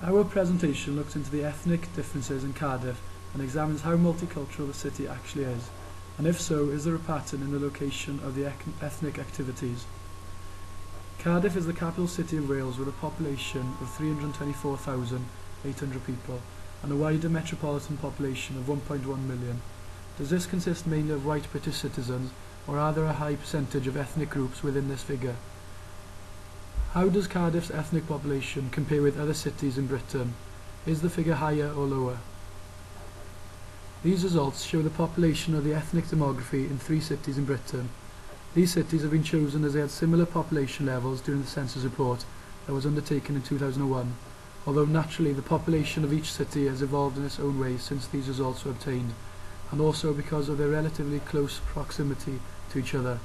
Our presentation looks into the ethnic differences in Cardiff and examines how multicultural the city actually is, and if so, is there a pattern in the location of the ethnic activities. Cardiff is the capital city of Wales with a population of 324,800 people and a wider metropolitan population of 1.1 million. Does this consist mainly of white British citizens, or are there a high percentage of ethnic groups within this figure? How does Cardiff's ethnic population compare with other cities in Britain? Is the figure higher or lower? These results show the population of the ethnic demography in 3 cities in Britain. These cities have been chosen as they had similar population levels during the census report that was undertaken in 2001, although naturally the population of each city has evolved in its own way since these results were obtained, and also because of their relatively close proximity to each other.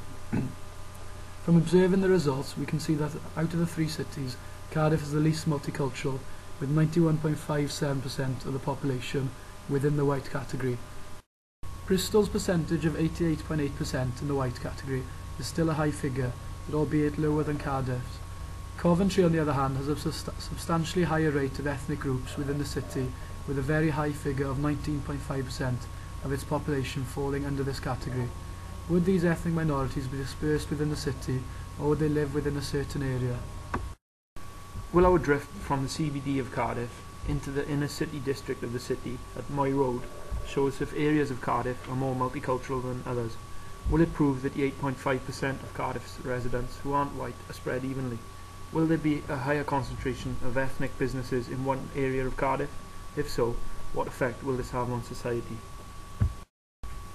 From observing the results, we can see that out of the 3 cities, Cardiff is the least multicultural, with 91.57% of the population within the white category. Bristol's percentage of 88.8% in the white category is still a high figure, but albeit lower than Cardiff's. Coventry, on the other hand, has a substantially higher rate of ethnic groups within the city, with a very high figure of 19.5% of its population falling under this category. Would these ethnic minorities be dispersed within the city, or would they live within a certain area? Will our drift from the CBD of Cardiff into the inner city district of the city at Moy Road shows if areas of Cardiff are more multicultural than others? Will it prove that the 8.5% of Cardiff's residents who aren't white are spread evenly? Will there be a higher concentration of ethnic businesses in one area of Cardiff? If so, what effect will this have on society?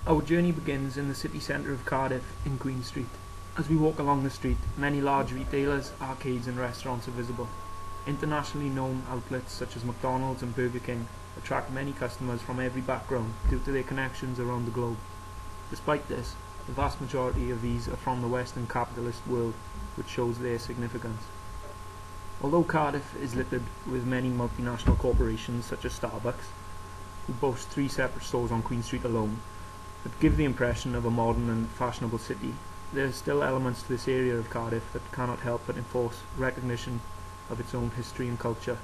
Our journey begins in the city centre of Cardiff in Queen Street. As we walk along the street, many large retailers, arcades and restaurants are visible. Internationally known outlets such as McDonald's and Burger King attract many customers from every background due to their connections around the globe. Despite this, the vast majority of these are from the Western capitalist world, which shows their significance. Although Cardiff is littered with many multinational corporations such as Starbucks, who boast 3 separate stores on Queen Street alone, that give the impression of a modern and fashionable city, there are still elements to this area of Cardiff that cannot help but enforce recognition of its own history and culture.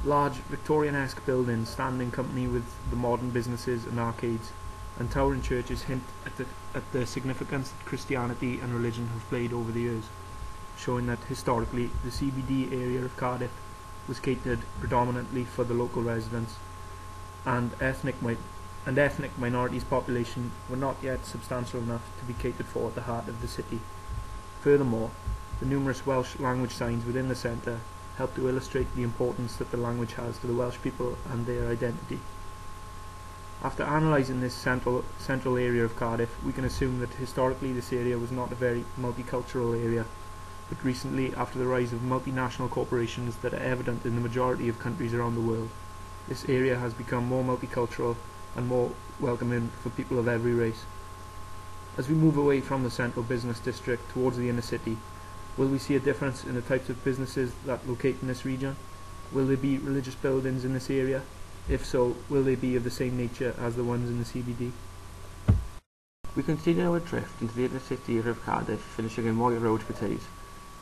Large Victorian-esque buildings stand in company with the modern businesses and arcades, and towering churches hint at the significance that Christianity and religion have played over the years, showing that historically the CBD area of Cardiff was catered predominantly for the local residents, and ethnic minorities' population were not yet substantial enough to be catered for at the heart of the city. Furthermore, the numerous Welsh language signs within the centre help to illustrate the importance that the language has to the Welsh people and their identity. After analysing this central area of Cardiff, we can assume that historically this area was not a very multicultural area, but recently, after the rise of multinational corporations that are evident in the majority of countries around the world, this area has become more multicultural and more welcoming for people of every race. As we move away from the central business district towards the inner city, will we see a difference in the types of businesses that locate in this region? Will there be religious buildings in this area? If so, will they be of the same nature as the ones in the CBD? We continue our drift into the inner city area of Cardiff, finishing in Moy Road, Bethesda.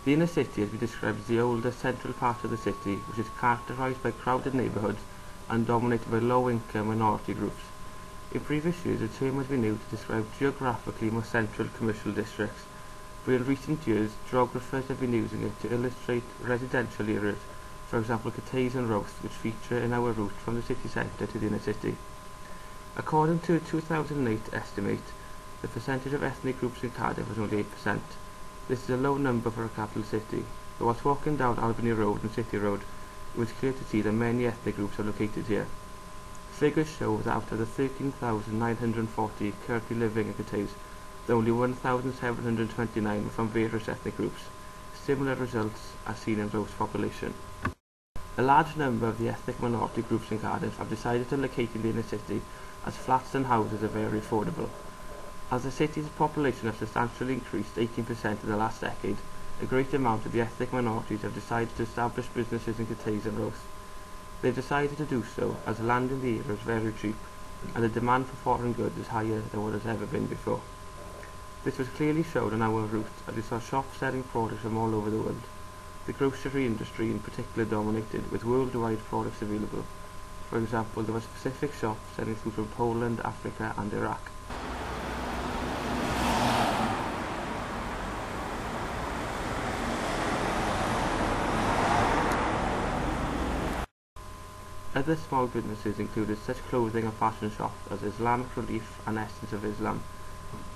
The inner city has been described as the older central part of the city, which is characterised by crowded neighbourhoods and dominated by low-income minority groups. In previous years, the term has been used to describe geographically more central commercial districts, but in recent years, geographers have been using it to illustrate residential areas, for example Cathays and Roath, which feature in our route from the city centre to the inner city. According to a 2008 estimate, the percentage of ethnic groups in Cardiff was only 8%. This is a low number for a capital city, but whilst walking down Albany Road and City Road, it was clear to see that many ethnic groups are located here. Figures show that out of the 13,940 currently living in Cathays, only 1,729 were from various ethnic groups. Similar results are seen in Roath's population. A large number of the ethnic minority groups in Cardiff have decided to locate in the inner city, as flats and houses are very affordable. As the city's population has substantially increased 18% in the last decade, a great amount of the ethnic minorities have decided to establish businesses in Cathays and Roath. They have decided to do so as land in the area is very cheap, and the demand for foreign goods is higher than what has ever been before. This was clearly shown on our route as we saw shops selling products from all over the world. the grocery industry in particular dominated, with worldwide products available. For example, there were specific shops selling food from Poland, Africa and Iraq. Other small businesses included such clothing and fashion shops as Islamic Relief and Essence of Islam.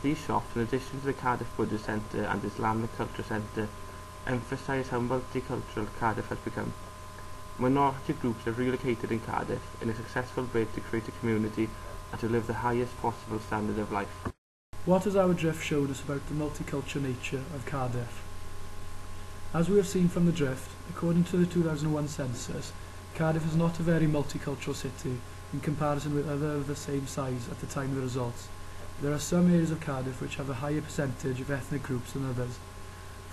These shops, in addition to the Cardiff Buddhist Centre and Islamic Culture Centre, emphasise how multicultural Cardiff has become. Minority groups have relocated in Cardiff in a successful bid to create a community and to live the highest possible standard of life. What has our drift showed us about the multicultural nature of Cardiff? As we have seen from the drift, according to the 2001 census, Cardiff is not a very multicultural city in comparison with other of the same size at the time of the results. There are some areas of Cardiff which have a higher percentage of ethnic groups than others.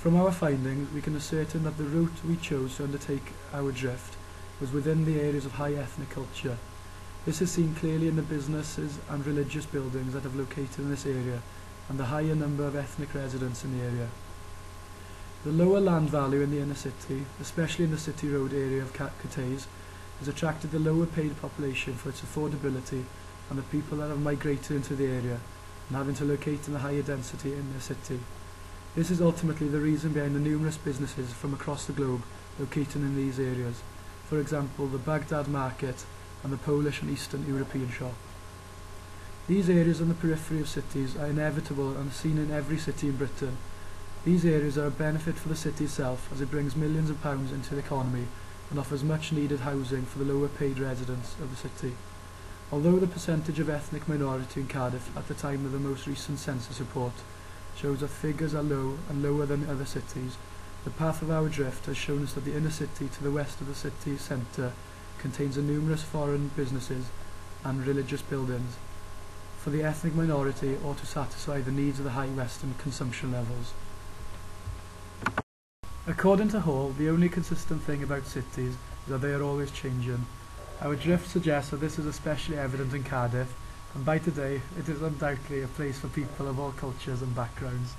From our findings, we can ascertain that the route we chose to undertake our drift was within the areas of high ethnic culture. This is seen clearly in the businesses and religious buildings that have located in this area and the higher number of ethnic residents in the area. The lower land value in the inner city, especially in the City Road area of Cardiff, has attracted the lower paid population for its affordability and the people that have migrated into the area and having to locate in the higher density in the city. This is ultimately the reason behind the numerous businesses from across the globe located in these areas, for example the Baghdad market and the Polish and Eastern European shop. These areas on the periphery of cities are inevitable and seen in every city in Britain. These areas are a benefit for the city itself as it brings millions of pounds into the economy and offers much needed housing for the lower paid residents of the city. Although the percentage of ethnic minority in Cardiff at the time of the most recent census report shows that figures are low and lower than other cities, the path of our drift has shown us that the inner city to the west of the city centre contains numerous foreign businesses and religious buildings for the ethnic minority or to satisfy the needs of the high western consumption levels. According to Hall, the only consistent thing about cities is that they are always changing. Our drift suggests that this is especially evident in Cardiff, and by today it is undoubtedly a place for people of all cultures and backgrounds.